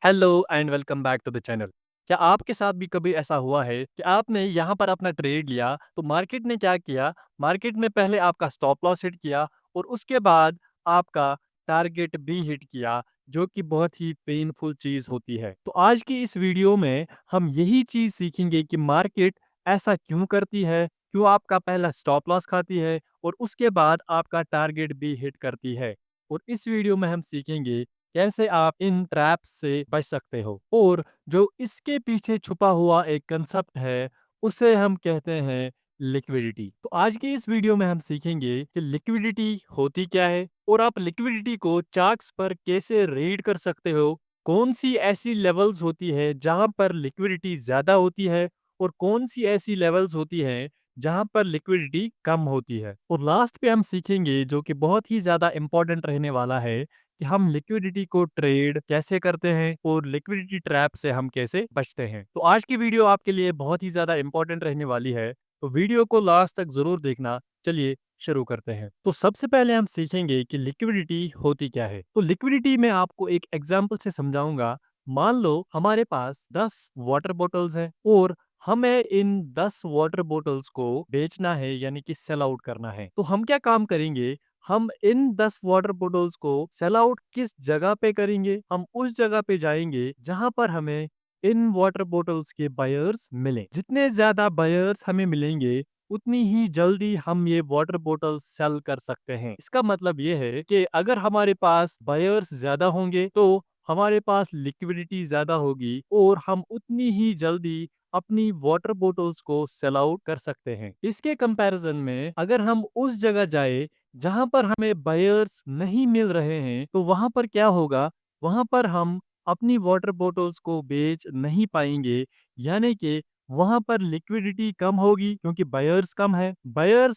Hello and welcome back to the channel. क्या आपके साथ भी कभी ऐसा हुआ है कि आपने यहाँ पर अपना ट्रेड लिया तो मार्केट ने क्या किया? मार्केट ने पहले आपका स्टॉप लॉस हिट किया और उसके बाद आपका टारगेट भी हिट किया, जो कि बहुत ही पेनफुल चीज़ होती है। तो आज की इस वीडियो में हम यही चीज़ सीखेंगे कि मार्केट ऐसा क्यों करती है, क्यों आपका पहला स्टॉप लॉस खाती है और उसके बाद आपका टारगेट भी हिट करती है। और इस वीडियो में हम सीखेंगे कैसे आप इन ट्रैप्स से बच सकते हो और जो इसके पीछे छुपा हुआ एक कंसेप्ट है उसे हम कहते हैं लिक्विडिटी। तो आज की इस वीडियो में हम सीखेंगे कि लिक्विडिटी होती क्या है और आप लिक्विडिटी को चार्ट्स पर कैसे रीड कर सकते हो। कौन सी ऐसी लेवल्स होती है जहां पर लिक्विडिटी ज्यादा होती है और कौन सी ऐसी लेवल्स होती है जहां पर लिक्विडिटी कम होती है। और लास्ट पे हम सीखेंगे, जो कि बहुत ही ज्यादा इंपॉर्टेंट रहने वाला है, कि हम लिक्विडिटी को ट्रेड कैसे करते हैं और लिक्विडिटी ट्रैप से हम कैसे बचते हैं। तो आज की वीडियो आपके लिए बहुत ही ज्यादा इंपॉर्टेंट रहने वाली है, तो वीडियो को लास्ट तक जरूर देखना। चलिए शुरू करते हैं। तो सबसे पहले हम सीखेंगे कि लिक्विडिटी होती क्या है। तो लिक्विडिटी में आपको एक एग्जांपल से समझाऊंगा। मान लो हमारे पास 10 वाटर बॉटल्स हैं और हमें इन 10 वाटर बॉटल्स को बेचना है, यानी कि सेल आउट करना है। तो हम क्या काम करेंगे, हम इन 10 वाटर बॉटल्स को सेल आउट किस जगह पे करेंगे? हम उस जगह पे जाएंगे जहां पर हमें इन वाटर बॉटल्स के बायर्स मिले। जितने ज्यादा बायर्स हमें मिलेंगे उतनी ही जल्दी हम ये वाटर बॉटल सेल कर सकते हैं। इसका मतलब ये है कि अगर हमारे पास बायर्स ज्यादा होंगे तो हमारे पास लिक्विडिटी ज्यादा होगी और हम उतनी ही जल्दी अपनी वाटर बॉटल्स को सेल आउट कर सकते हैं। इसके कंपैरिजन में अगर हम उस जगह जाए जहां पर हमें बायर्स नहीं मिल रहे हैं, तो वहां पर क्या होगा, वहां पर हम अपनी वाटर बॉटल्स को बेच नहीं पाएंगे। यानी कि वहां पर लिक्विडिटी कम होगी क्योंकि बायर्स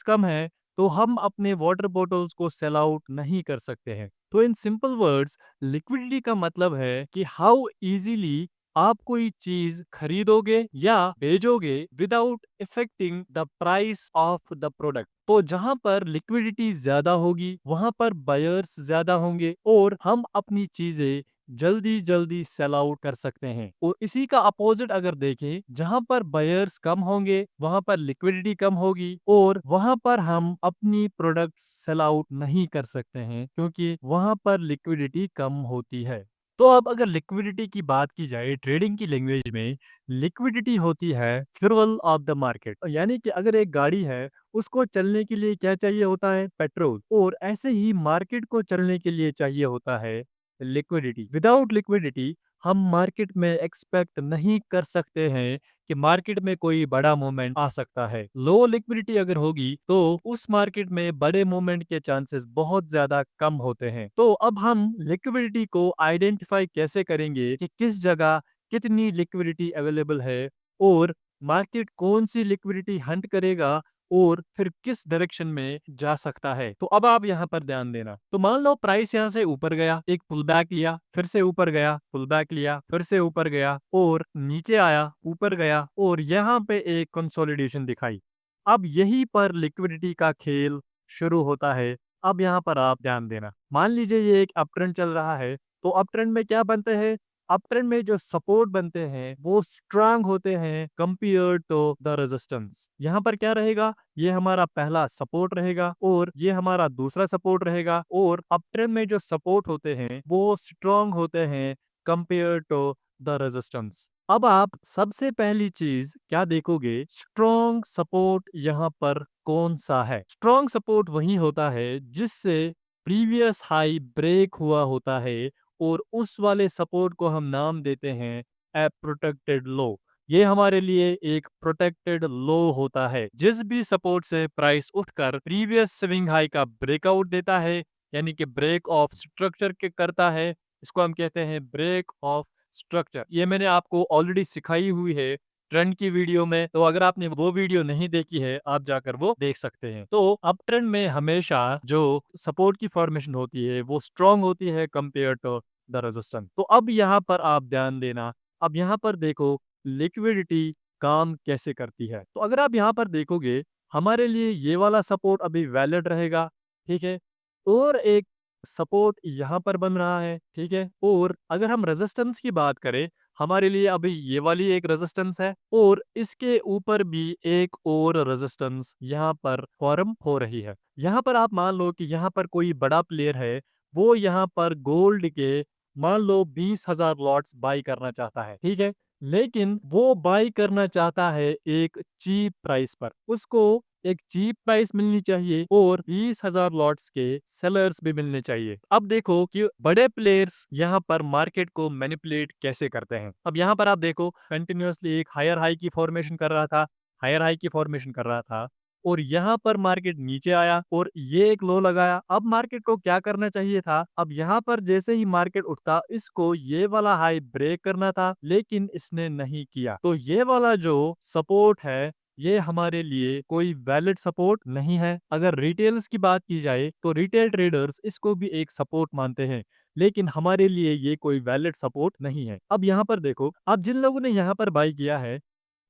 कम है तो हम अपने वाटर बॉटल्स को सेल आउट नहीं कर सकते हैं। तो इन सिंपल वर्ड्स, लिक्विडिटी का मतलब है कि हाउ इजीली आप कोई चीज खरीदोगे या बेचोगे without affecting the price of the product. तो जहां पर लिक्विडिटी ज्यादा होगी वहां पर बायर्स ज्यादा होंगे और हम अपनी चीजें जल्दी जल्दी सेल आउट कर सकते हैं। और इसी का अपोजिट अगर देखें, जहां पर बायर्स कम होंगे वहां पर लिक्विडिटी कम होगी और वहां पर हम अपनी प्रोडक्ट सेल आउट नहीं कर सकते हैं क्योंकि वहां पर लिक्विडिटी कम होती है। तो अब अगर लिक्विडिटी की बात की जाए ट्रेडिंग की लैंग्वेज में, लिक्विडिटी होती है फ्यूल ऑफ द मार्केट। यानी कि अगर एक गाड़ी है, उसको चलने के लिए क्या चाहिए होता है? पेट्रोल। और ऐसे ही मार्केट को चलने के लिए चाहिए होता है लिक्विडिटी। विदाउट लिक्विडिटी हम मार्केट में एक्सपेक्ट नहीं कर सकते हैं कि मार्केट में कोई बड़ा मूवमेंट आ सकता है। लो लिक्विडिटी अगर होगी तो उस मार्केट में बड़े मूवमेंट के चांसेस बहुत ज्यादा कम होते हैं। तो अब हम लिक्विडिटी को आइडेंटिफाई कैसे करेंगे कि किस जगह कितनी लिक्विडिटी अवेलेबल है और मार्केट कौन सी लिक्विडिटी हंट करेगा और फिर किस डायरेक्शन में जा सकता है। तो अब आप यहाँ पर ध्यान देना। तो मान लो प्राइस यहाँ से ऊपर गया, एक पुल बैक लिया, फिर से ऊपर गया, पुल बैक लिया, फिर से ऊपर गया और नीचे आया, ऊपर गया और यहाँ पे एक कंसोलिडेशन दिखाई। अब यहीं पर लिक्विडिटी का खेल शुरू होता है। अब यहाँ पर आप ध्यान देना। मान लीजिए ये एक अप ट्रेंड चल रहा है, तो अप ट्रेंड में क्या बनते हैं? अप ट्रेंड में जो सपोर्ट बनते हैं वो स्ट्रांग होते हैं कंपेयर टू द रेजिस्टेंस। यहाँ पर क्या रहेगा? ये हमारा पहला सपोर्ट रहेगा और ये हमारा दूसरा सपोर्ट रहेगा। और अप ट्रेंड में जो सपोर्ट होते हैं वो स्ट्रांग होते हैं कंपेयर टू द रेजिस्टेंस। अब आप सबसे पहली चीज क्या देखोगे? स्ट्रॉन्ग सपोर्ट यहाँ पर कौन सा है? स्ट्रॉन्ग सपोर्ट वही होता है जिससे प्रीवियस हाई ब्रेक हुआ होता है और उस वाले सपोर्ट को हम नाम देते हैं ए प्रोटेक्टेड लो। ये हमारे लिए एक प्रोटेक्टेड लो होता है। जिस भी सपोर्ट से प्राइस उठकर प्रीवियस स्विंग हाई का ब्रेकआउट देता है, यानी कि ब्रेक ऑफ स्ट्रक्चर के करता है, इसको हम कहते हैं ब्रेक ऑफ स्ट्रक्चर। ये मैंने आपको ऑलरेडी सिखाई हुई है ट्रेंड की वीडियो में, तो अगर आपने वो वीडियो नहीं देखी है आप जाकर वो देख सकते हैं। तो अप ट्रेंड में हमेशा जो सपोर्ट की फॉर्मेशन होती है वो स्ट्रांग होती है कंपेयर टू द रेजिस्टेंस। तो अब यहाँ पर आप ध्यान देना। अब यहाँ पर देखो लिक्विडिटी काम कैसे करती है। तो अगर आप यहाँ पर देखोगे, हमारे लिए ये वाला सपोर्ट अभी वैलिड रहेगा, ठीक है। और एक सपोर्ट यहाँ पर बन रहा है, ठीक है? और अगर हम रेजिस्टेंस की बात करें, हमारे लिए अभी ये वाली एक रेजिस्टेंस है और इसके ऊपर भी एक और रेजिस्टेंस यहाँ पर फॉर्म हो रही है। यहाँ पर आप मान लो कि यहाँ पर कोई बड़ा प्लेयर है, वो यहाँ पर गोल्ड के मान लो 20,000 लॉट्स बाई करना चाहता है, ठीक है? लेकिन वो बाई करना चाहता है एक चीप प्राइस पर। उसको एक चीप प्राइस मिलनी चाहिए और 20,000 लॉट्स के सेलर्स भी मिलने चाहिए। अब देखो कि बड़े प्लेयर्स यहाँ पर मार्केट को मैनिपुलेट कैसे करते हैं। अब यहाँ पर आप देखो कंटिन्यूअसली एक हायर हाई की फॉर्मेशन कर रहा था, हायर हाई की फॉर्मेशन कर रहा था और यहाँ पर मार्केट नीचे आया और ये एक लो लगाया। अब मार्केट को क्या करना चाहिए था? अब यहाँ पर जैसे ही मार्केट उठता, इसको ये वाला हाई ब्रेक करना था, लेकिन इसने नहीं किया। तो ये वाला जो सपोर्ट है, ये हमारे लिए कोई वैलिड सपोर्ट नहीं है। अगर रिटेल्स की बात की जाए तो रिटेल ट्रेडर्स इसको भी एक सपोर्ट मानते हैं, लेकिन हमारे लिए ये कोई वैलिड सपोर्ट नहीं है। अब यहाँ पर देखो, अब जिन लोगों ने यहाँ पर बाई किया है,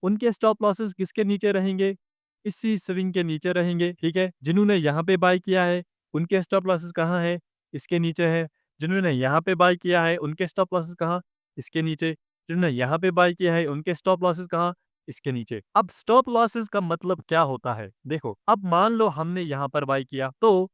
उनके स्टॉप लॉसेस किसके नीचे रहेंगे? इसी स्विंग के नीचे रहेंगे, ठीक है? जिन्होंने यहाँ पे बाय किया है, उनके स्टॉप लॉसेस कहाँ है? इसके नीचे है। जिन्होंने यहाँ पे बाय किया है, उनके स्टॉप लॉसेस कहाँ? इसके नीचे। जिन्होंने यहाँ पे बाय किया है, उनके स्टॉप लॉसेस कहाँ? इसके नीचे। अब स्टॉप लॉसेस का मतलब क्या होता है? देखो, अब मान लो हमने यहाँ पर बाय किया, तो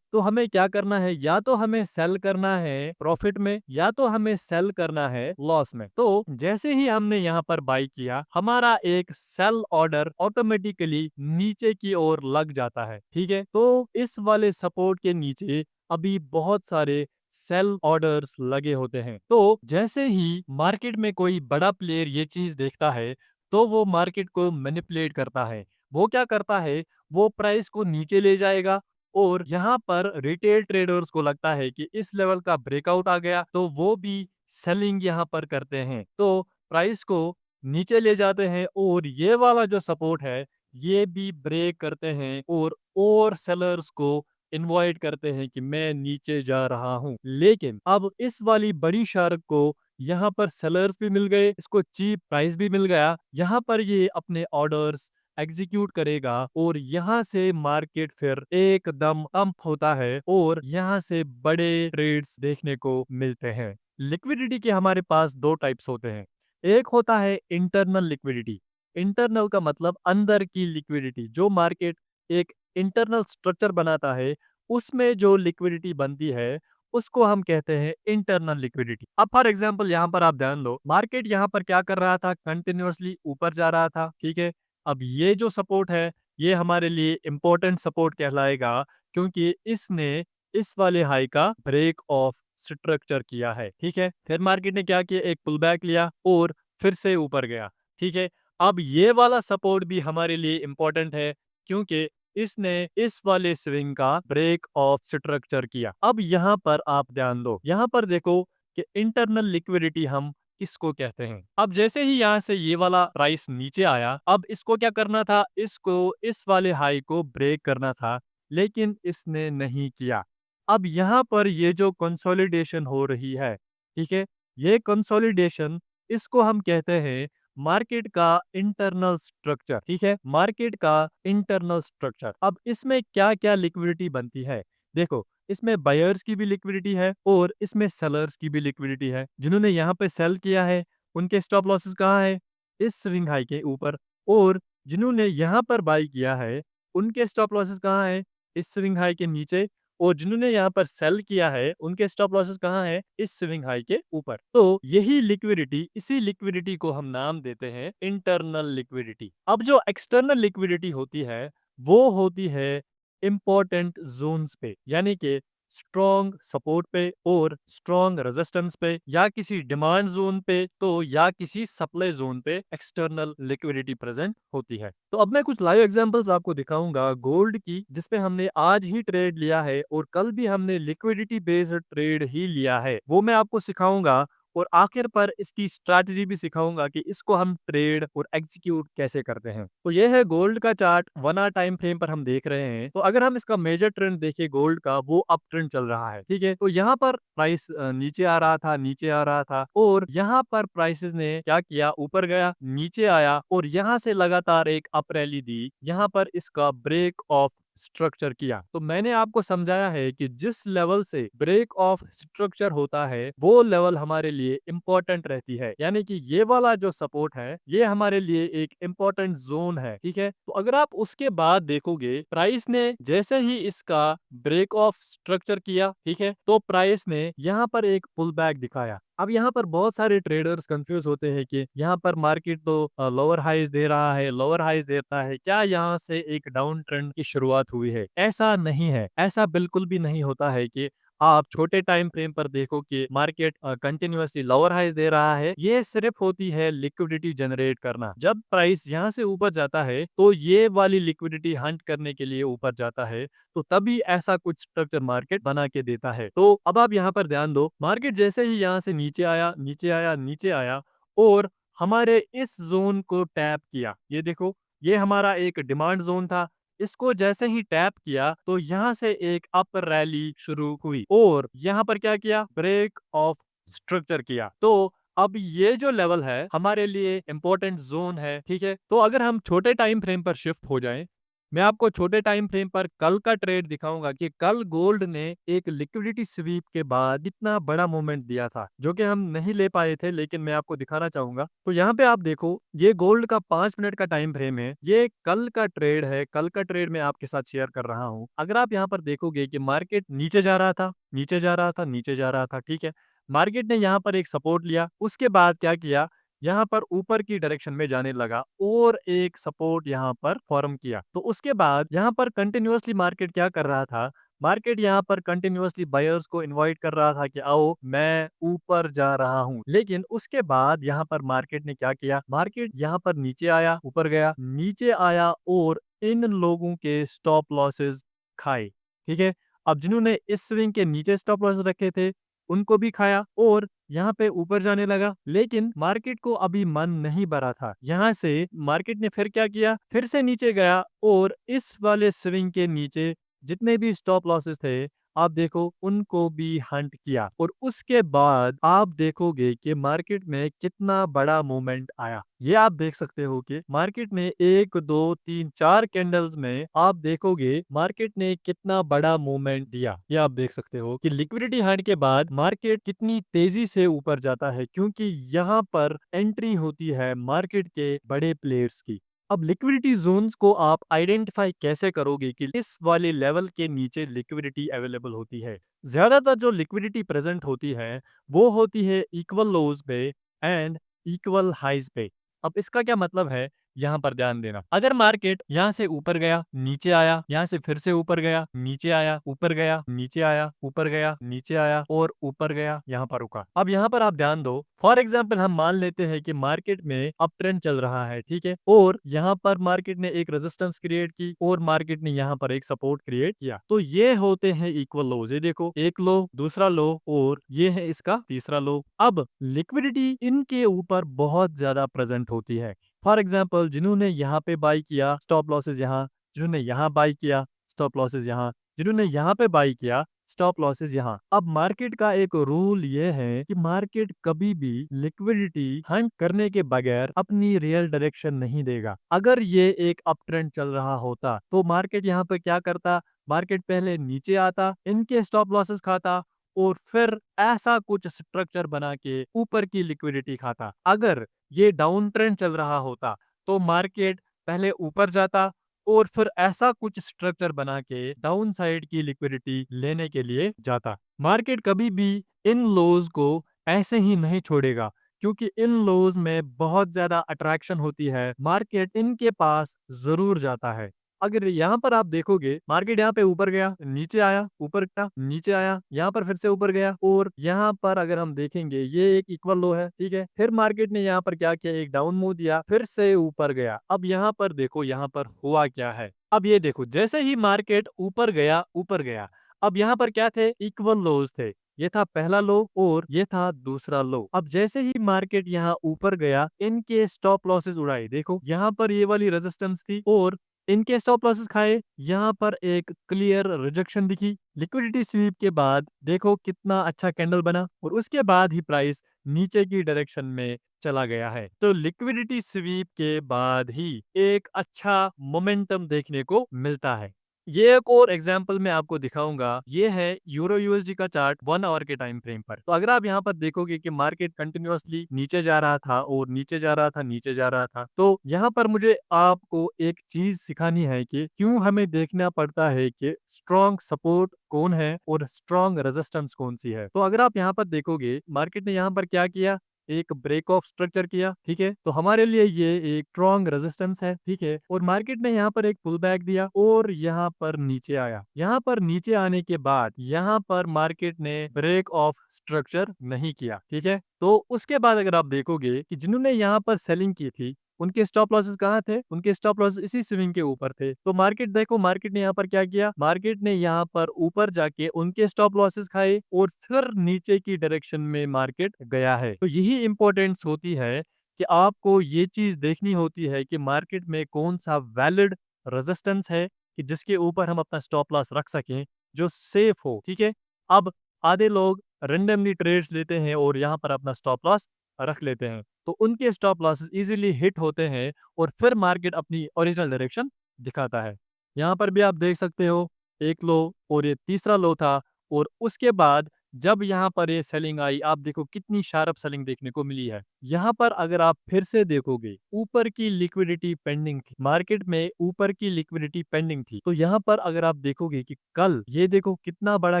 हमें क्या करना है? या तो हमें सेल करना है प्रॉफिट में, या तो हमें सेल करना है लॉस में। तो जैसे ही हमने यहाँ पर बाय किया, हमारा एक सेल ऑर्डर ऑटोमेटिकली नीचे की ओर लग जाता है, ठीक है? तो इस वाले सपोर्ट के नीचे अभी बहुत सारे सेल ऑर्डर्स लगे होते हैं। तो जैसे ही मार्केट में कोई बड़ा प्लेयर ये चीज देखता है, तो वो मार्केट को मैनिपुलेट करता है। वो क्या करता है? वो प्राइस को नीचे ले जाएगा और यहाँ पर रिटेल ट्रेडर्स को लगता है कि इस लेवल का ब्रेकआउट आ गया, तो वो भी सेलिंग यहाँ पर करते हैं। तो प्राइस को नीचे ले जाते हैं और ये वाला जो सपोर्ट है, ये भी ब्रेक करते हैं और सेलर्स को इनवाइट करते हैं कि मैं नीचे जा रहा हूं। लेकिन अब इस वाली बड़ी शार्क को यहाँ पर सेलर्स भी मिल गए, इसको चीप प्राइस भी मिल गया। यहाँ पर ये अपने ऑर्डर्स एग्जीक्यूट करेगा और यहाँ से मार्केट फिर एकदम पंप होता है और यहाँ से बड़े ट्रेड्स देखने को मिलते हैं। लिक्विडिटी के हमारे पास दो टाइप्स होते हैं। एक होता है इंटरनल लिक्विडिटी। इंटरनल का मतलब अंदर की लिक्विडिटी। जो मार्केट एक इंटरनल स्ट्रक्चर बनाता है, उसमें जो लिक्विडिटी बनती है, उसको हम कहते हैं इंटरनल लिक्विडिटी। अब फॉर एग्जांपल यहाँ पर आप ध्यान लो, मार्केट यहाँ पर क्या कर रहा था? कंटिन्यूअसली ऊपर जा रहा था, ठीक है? अब ये जो सपोर्ट है, ये हमारे लिए इंपॉर्टेंट सपोर्ट कहलाएगा, क्योंकि इसने इस वाले हाई का ब्रेक ऑफ स्ट्रक्चर किया है, ठीक है? फिर मार्केट ने क्या किया? एक पुल बैक लिया और फिर से ऊपर गया, ठीक है? अब ये वाला सपोर्ट भी हमारे लिए इंपॉर्टेंट है, क्योंकि इसने इस वाले स्विंग का ब्रेक ऑफ स्ट्रक्चर किया। अब यहाँ पर आप ध्यान दो, यहाँ पर देखो कि इंटरनल लिक्विडिटी हम किसको कहते हैं। अब जैसे ही यहाँ से ये वाला प्राइस नीचे आया, अब इसको क्या करना था? इसको इस वाले हाई को ब्रेक करना था, लेकिन इसने नहीं किया। अब यहाँ पर ये जो कंसोलिडेशन हो रही है, ठीक है? ये कंसोलिडेशन, इसको हम कहते हैं मार्केट का इंटरनल स्ट्रक्चर, ठीक है? मार्केट का इंटरनल स्ट्रक्चर। अब इसमें क्या-क्या लिक्विडिटी बनती है? देखो, इसमें बायर्स की भी लिक्विडिटी है और इसमें सेलर्स की भी लिक्विडिटी है। जिन्होंने यहाँ पे सेल किया है, उनके स्टॉप लॉसेस कहाँ है? इस स्विंग हाई के ऊपर। और जिन्होंने यहाँ पर बाई किया है, उनके स्टॉप लॉसेस कहाँ है? इस स्विंग हाई के नीचे। और जिन्होंने यहाँ पर सेल किया है, उनके स्टॉप लॉसेस कहाँ है? इस स्विंग हाई के ऊपर। तो यही लिक्विडिटी, इसी लिक्विडिटी को हम नाम देते हैं इंटरनल लिक्विडिटी। अब जो एक्सटर्नल लिक्विडिटी होती है, वो होती है इंपॉर्टेंट जोन्स पे, यानी कि स्ट्रॉन्ग सपोर्ट पे और स्ट्रॉन्ग रेजिस्टेंस पे, या किसी डिमांड जोन पे, तो या किसी सप्लाई जोन पे एक्सटर्नल लिक्विडिटी प्रेजेंट होती है। तो अब मैं कुछ लाइव एग्जांपल्स आपको दिखाऊंगा गोल्ड की, जिसपे हमने आज ही ट्रेड लिया है और कल भी हमने लिक्विडिटी बेस्ड ट्रेड ही लिया है। वो मैं आपको सिखाऊंगा और आखिर पर इसकी स्ट्रैटेजी भी सिखाऊंगा कि इसको हम ट्रेड और एग्जीक्यूट कैसे करते हैं। तो ये है गोल्ड का चार्ट, 1 आवर टाइम फ्रेम पर हम देख रहे हैं। तो अगर हम इसका मेजर ट्रेंड देखें गोल्ड का, वो अप ट्रेंड चल रहा है, ठीक है? तो यहाँ पर प्राइस नीचे आ रहा था, नीचे आ रहा था और यहाँ पर प्राइसेस ने क्या किया? ऊपर गया, नीचे आया और यहाँ से लगातार एक अप रैली दी। यहाँ पर इसका ब्रेक ऑफ स्ट्रक्चर किया। तो मैंने आपको समझाया है कि जिस लेवल से ब्रेक ऑफ स्ट्रक्चर होता है वो लेवल हमारे लिए इम्पोर्टेंट रहती है, यानी कि ये वाला जो सपोर्ट है ये हमारे लिए एक इम्पोर्टेंट जोन है, ठीक है। तो अगर आप उसके बाद देखोगे प्राइस ने जैसे ही इसका ब्रेक ऑफ स्ट्रक्चर किया, ठीक है, तो प्राइस ने यहाँ पर एक पुल बैक दिखाया। अब यहाँ पर बहुत सारे ट्रेडर्स कंफ्यूज होते हैं कि यहाँ पर मार्केट तो लोअर हाइज दे रहा है, लोअर हाइज देता है, क्या यहाँ से एक डाउन ट्रेंड की शुरुआत हुई है? ऐसा नहीं है, ऐसा बिल्कुल भी नहीं होता है कि आप छोटे टाइम फ्रेम पर देखो कि मार्केट कंटिन्यूअसली लोअर हाइज दे रहा है। ये सिर्फ होती है लिक्विडिटी जनरेट करना। जब प्राइस यहाँ से ऊपर जाता है तो ये वाली लिक्विडिटी हंट करने के लिए ऊपर जाता है, तो तभी ऐसा कुछ स्ट्रक्चर मार्केट बना के देता है। तो अब आप यहाँ पर ध्यान दो, मार्केट जैसे ही यहाँ से नीचे आया, नीचे आया, नीचे आया और हमारे इस जोन को टैप किया। ये देखो, ये हमारा एक डिमांड जोन था। इसको जैसे ही टैप किया तो यहाँ से एक अप रैली शुरू हुई और यहाँ पर क्या किया? ब्रेक ऑफ स्ट्रक्चर किया। तो अब ये जो लेवल है हमारे लिए इंपॉर्टेंट जोन है, ठीक है। तो अगर हम छोटे टाइम फ्रेम पर शिफ्ट हो जाएं, मैं आपको छोटे टाइम फ्रेम पर कल का ट्रेड दिखाऊंगा कि कल गोल्ड ने एक लिक्विडिटी स्वीप के बाद इतना बड़ा मूवमेंट दिया था जो कि हम नहीं ले पाए थे, लेकिन मैं आपको दिखाना चाहूंगा। तो यहाँ पे आप देखो, ये गोल्ड का 5 मिनट का टाइम फ्रेम है, ये कल का ट्रेड है। कल का ट्रेड मैं आपके साथ शेयर कर रहा हूँ। अगर आप यहाँ पर देखोगे कि मार्केट नीचे जा रहा था, नीचे जा रहा था, नीचे जा रहा था, ठीक है। मार्केट ने यहाँ पर एक सपोर्ट लिया, उसके बाद क्या किया? यहाँ पर ऊपर की डायरेक्शन में जाने लगा और एक सपोर्ट यहाँ पर फॉर्म किया। तो उसके बाद यहाँ पर कंटिन्यूअसली मार्केट क्या कर रहा था? मार्केट यहाँ पर कंटिन्यूअसली बायर्स को इनवाइट कर रहा था कि आओ मैं ऊपर जा रहा हूँ। लेकिन उसके बाद यहाँ पर मार्केट ने क्या किया? मार्केट यहाँ पर नीचे आया, ऊपर गया, नीचे आया और इन लोगों के स्टॉप लॉसेस खाए, ठीक है। अब जिन्होंने इस स्विंग के नीचे स्टॉप लॉस रखे थे उनको भी खाया और यहाँ पे ऊपर जाने लगा। लेकिन मार्केट को अभी मन नहीं भरा था। यहाँ से मार्केट ने फिर क्या किया? फिर से नीचे गया और इस वाले स्विंग के नीचे जितने भी स्टॉप लॉसेस थे आप देखो उनको भी हंट किया और उसके बाद आप देखोगे कि मार्केट में कितना बड़ा मूवमेंट आया। ये आप देख सकते हो कि मार्केट में 1 2 3 4 कैंडल्स में आप देखोगे मार्केट ने कितना बड़ा मूवमेंट दिया। ये आप देख सकते हो कि लिक्विडिटी हाइट के बाद मार्केट कितनी तेजी से ऊपर जाता है, क्योंकि यहाँ पर एंट्री होती है मार्केट के बड़े प्लेयर्स की। अब लिक्विडिटी जोन्स को आप आइडेंटिफाई कैसे करोगे कि इस वाले लेवल के नीचे लिक्विडिटी अवेलेबल होती है? ज्यादातर जो लिक्विडिटी प्रेजेंट होती है वो होती है इक्वल लोज पे एंड इक्वल हाइज पे। अब इसका क्या मतलब है? यहाँ पर ध्यान देना, अगर मार्केट यहाँ से ऊपर गया, नीचे आया, यहाँ से फिर से ऊपर गया, नीचे आया, ऊपर गया, नीचे आया, ऊपर गया, नीचे आया और ऊपर गया, यहाँ पर रुका। अब यहाँ पर आप ध्यान दो, फॉर एग्जाम्पल हम मान लेते हैं कि मार्केट में अप ट्रेंड चल रहा है, ठीक है, और यहाँ पर मार्केट ने एक रेजिस्टेंस क्रिएट की और मार्केट ने यहाँ पर एक सपोर्ट क्रिएट किया। तो ये होते हैं इक्वल लोज। ये देखो, एक लो, दूसरा लो और ये है इसका तीसरा लो। अब लिक्विडिटी इनके ऊपर बहुत ज्यादा प्रेजेंट होती है। फॉर एग्जाम्पल जिन्होंने यहाँ पे बाई किया, स्टॉप लॉसेस यहाँ, जिन्होंने यहाँ बाई किया, स्टॉप लॉसेस यहाँ, जिन्होंने यहाँ पे बाई किया, स्टॉप लॉसेस यहाँ। अब मार्केट का एक रूल ये है कि मार्केट कभी भी लिक्विडिटी हंट करने के बगैर अपनी रियल डायरेक्शन नहीं देगा। अगर ये एक अप ट्रेंड चल रहा होता तो मार्केट यहाँ पे क्या करता? मार्केट पहले नीचे आता, इनके स्टॉप लॉसेस खाता और फिर ऐसा कुछ स्ट्रक्चर बना के ऊपर की लिक्विडिटी खाता। अगर ये डाउन ट्रेंड चल रहा होता तो मार्केट पहले ऊपर जाता और फिर ऐसा कुछ स्ट्रक्चर बना के डाउन साइड की लिक्विडिटी लेने के लिए जाता। मार्केट कभी भी इन लोज को ऐसे ही नहीं छोड़ेगा, क्योंकि इन लोज में बहुत ज्यादा अट्रैक्शन होती है। मार्केट इनके पास जरूर जाता है। अगर यहाँ पर आप देखोगे मार्केट यहाँ पे ऊपर गया, नीचे आया, ऊपर गया, नीचे आया, यहाँ पर फिर से ऊपर गया और यहाँ पर अगर हम देखेंगे ये एक इक्वल लो है, ठीक है। फिर मार्केट ने यहाँ पर क्या किया? एक डाउन मूव दिया, फिर से ऊपर गया। अब यहाँ पर देखो यहाँ पर हुआ क्या है। अब ये देखो, जैसे ही मार्केट ऊपर गया, ऊपर गया, अब यहाँ पर क्या थे? इक्वल लोज थे। ये था पहला लो और ये था दूसरा लो। अब जैसे ही मार्केट यहाँ ऊपर गया, इनके स्टॉप लॉसेस उड़ाए। देखो यहाँ पर ये वाली रेजिस्टेंस थी और इनके स्टॉप लॉसेस खाए। यहाँ पर एक क्लियर रिजेक्शन दिखी। लिक्विडिटी स्वीप के बाद देखो कितना अच्छा कैंडल बना और उसके बाद ही प्राइस नीचे की डायरेक्शन में चला गया है। तो लिक्विडिटी स्वीप के बाद ही एक अच्छा मोमेंटम देखने को मिलता है। ये एक और एग्जांपल मैं आपको दिखाऊँगा। ये है यूरो यूएसडी का चार्ट 1 आवर के टाइम फ्रेम पर। तो अगर आप यहाँ पर देखोगे कि मार्केट कंटिन्यूअसली नीचे जा रहा था और नीचे जा रहा था, नीचे जा रहा था। तो यहाँ पर मुझे आपको एक चीज़ सिखानी है कि क्यों हमें देखना पड़ता है कि स्ट्रॉन्ग सपोर्ट कौन है और स्ट्रॉन्ग रेजिस्टेंस कौन-सी है। तो अगर आप यहाँ पर देखोगे, मार्केट ने यहाँ पर क्या किया? एक ब्रेक ऑफ स्ट्रक्चर किया, ठीक है? तो हमारे लिए ये एक स्ट्रॉन्ग रेजिस्टेंस है, ठीक है? और मार्केट ने यहाँ पर एक पुल बैक दिया और यहाँ पर नीचे आया। यहाँ पर नीचे आने के बाद यहाँ पर मार्केट ने ब्रेक ऑफ स्ट्रक्चर नहीं किया, ठीक है? तो उसके बाद अगर आप देखोगे कि जिन्होंने यहाँ पर सेलिंग की थी, उनके स्टॉप लॉसेस कहाँ थे? उनके स्टॉप लॉस इसी स्विंग के ऊपर थे। तो मार्केट देखो, मार्केट ने यहाँ पर क्या किया? मार्केट ने यहाँ पर ऊपर जाके उनके स्टॉप लॉसेस खाए और फिर नीचे की डायरेक्शन में मार्केट गया है। तो यही इंपॉर्टेंस होती है कि आपको ये चीज़ देखनी होती है कि मार्केट में कौन-सा वैलिड रेजिस्टेंस है कि जिसके ऊपर हम अपना स्टॉप लॉस रख सकें, जो सेफ हो, ठीक है? अब आधे लोग रैंडमली ट्रेड्स लेते हैं और यहाँ पर अपना स्टॉप लॉस रख लेते हैं। तो उनके स्टॉप लॉसेस इजीली हिट होते हैं और फिर मार्केट अपनी ओरिजिनल डायरेक्शन दिखाता है। यहाँ पर भी आप देख सकते हो, एक लो और ये तीसरा लो था और उसके बाद जब यहाँ पर ये सेलिंग आई, आप देखो कितनी शार्प सेलिंग देखने को मिली है। यहाँ पर अगर आप फिर से देखोगे, ऊपर की लिक्विडिटी पेंडिंग थी। मार्केट में ऊपर की लिक्विडिटी पेंडिंग थी। तो यहाँ पर अगर आप देखोगे कि कल ये देखो कितना बड़ा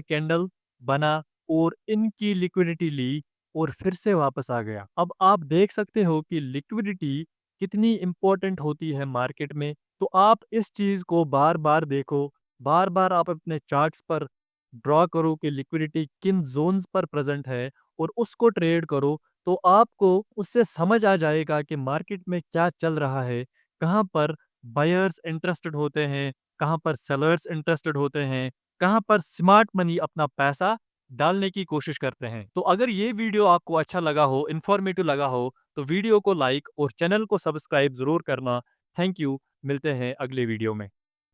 कैंडल बना और इनकी लिक्विडिटी ली और फिर से वापस आ गया। अब आप देख सकते हो कि लिक्विडिटी कितनी इंपॉर्टेंट होती है मार्केट में। तो आप इस चीज़ को बार-बार देखो, बार-बार आप अपने चार्ट्स पर ड्रॉ करो कि लिक्विडिटी किन ज़ोन्स पर प्रेज़ेंट है और उसको ट्रेड करो, तो आपको उससे समझ आ जाएगा कि मार्केट में क्या चल रहा है, कहाँ पर बायर्स इंटरेस्टेड होते हैं, कहाँ पर सेलर्स इंटरेस्टेड होते हैं, कहाँ पर स्मार्ट मनी अपना पैसा डालने की कोशिश करते हैं। तो अगर ये वीडियो आपको अच्छा लगा हो, इन्फॉर्मेटिव लगा हो, तो वीडियो को लाइक और चैनल को सब्सक्राइब ज़रूर करना। थैंक यू, मिलते हैं अगले वीडियो में।